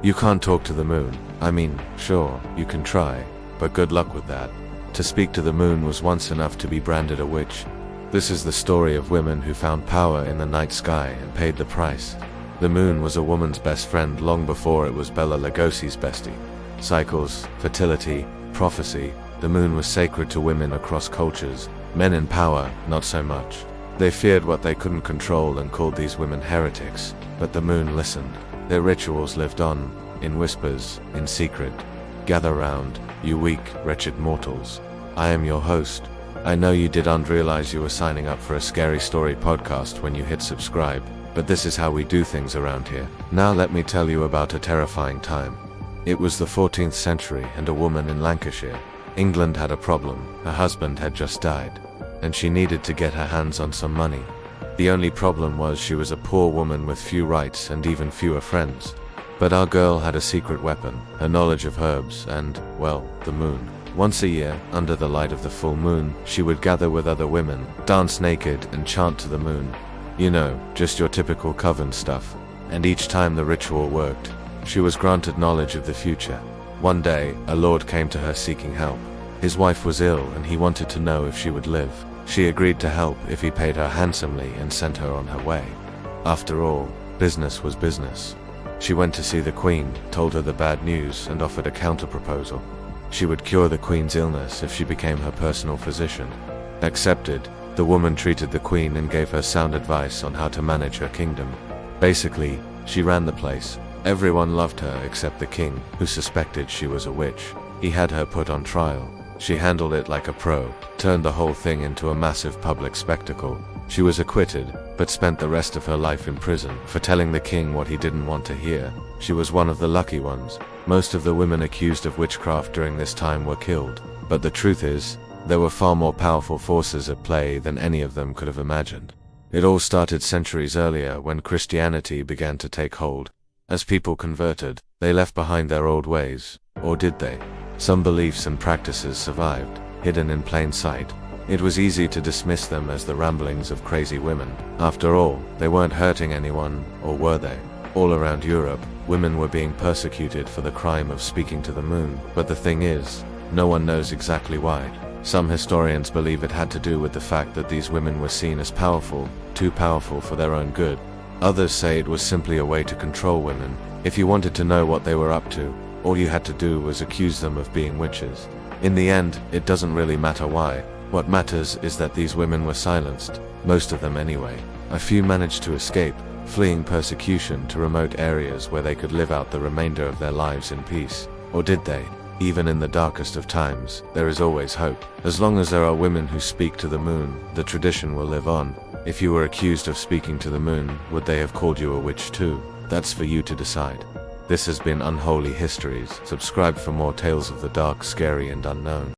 You can't talk to the moon. I mean, sure, you can try, but good luck with that. To speak to the moon was once enough to be branded a witch. This is the story of women who found power in the night sky and paid the price. The moon was a woman's best friend long before it was Bela Lugosi's bestie. Cycles, fertility, prophecy, the moon was sacred to women across cultures. Men in power, not so much. They feared what they couldn't control and called these women heretics, but the moon listened. Their rituals lived on, in whispers, in secret. Gather round, you weak, wretched mortals. I am your host. I know you didn't realize you were signing up for a scary story podcast when you hit subscribe, but this is how we do things around here. Now let me tell you about a terrifying time. It was the 14th century and a woman in Lancashire, England had a problem. Her husband had just died, and she needed to get her hands on some money. The only problem was she was a poor woman with few rights and even fewer friends. But our girl had a secret weapon, her knowledge of herbs and, well, the moon. Once a year, under the light of the full moon, she would gather with other women, dance naked and chant to the moon. You know, just your typical coven stuff. And each time the ritual worked, she was granted knowledge of the future. One day, a lord came to her seeking help. His wife was ill and he wanted to know if she would live. She agreed to help if he paid her handsomely and sent her on her way. After all, business was business. She went to see the queen, told her the bad news and offered a counter-proposal. She would cure the queen's illness if she became her personal physician. Accepted, the woman treated the queen and gave her sound advice on how to manage her kingdom. Basically, she ran the place. Everyone loved her except the king, who suspected she was a witch. He had her put on trial. She handled it like a pro, turned the whole thing into a massive public spectacle. She was acquitted, but spent the rest of her life in prison for telling the king what he didn't want to hear. She was one of the lucky ones. Most of the women accused of witchcraft during this time were killed. But the truth is, there were far more powerful forces at play than any of them could have imagined. It all started centuries earlier when Christianity began to take hold. As people converted, they left behind their old ways. Or did they? Some beliefs and practices survived, hidden in plain sight. It was easy to dismiss them as the ramblings of crazy women. After all, they weren't hurting anyone, or were they? All around Europe, women were being persecuted for the crime of speaking to the moon. But the thing is, no one knows exactly why. Some historians believe it had to do with the fact that these women were seen as powerful, too powerful for their own good. Others say it was simply a way to control women. If you wanted to know what they were up to, all you had to do was accuse them of being witches. In the end, it doesn't really matter why. What matters is that these women were silenced, most of them anyway. A few managed to escape, fleeing persecution to remote areas where they could live out the remainder of their lives in peace. Or did they? Even in the darkest of times, there is always hope. As long as there are women who speak to the moon, the tradition will live on. If you were accused of speaking to the moon, would they have called you a witch too? That's for you to decide. This has been Unholy Histories. Subscribe for more tales of the dark, scary, and unknown.